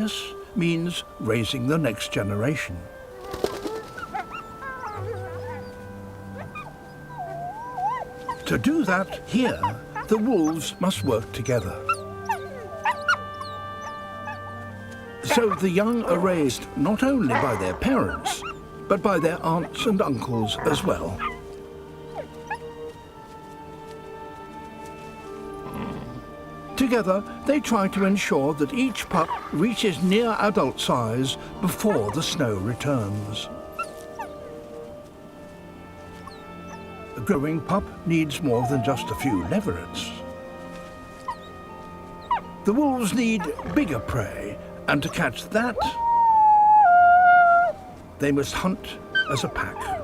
This means raising the next generation. To do that, here, the wolves must work together. So the young are raised not only by their parents, but by their aunts and uncles as well. Together, they try to ensure that each pup reaches near adult size before the snow returns. A growing pup needs more than just a few leverets. The wolves need bigger prey, and to catch that, they must hunt as a pack.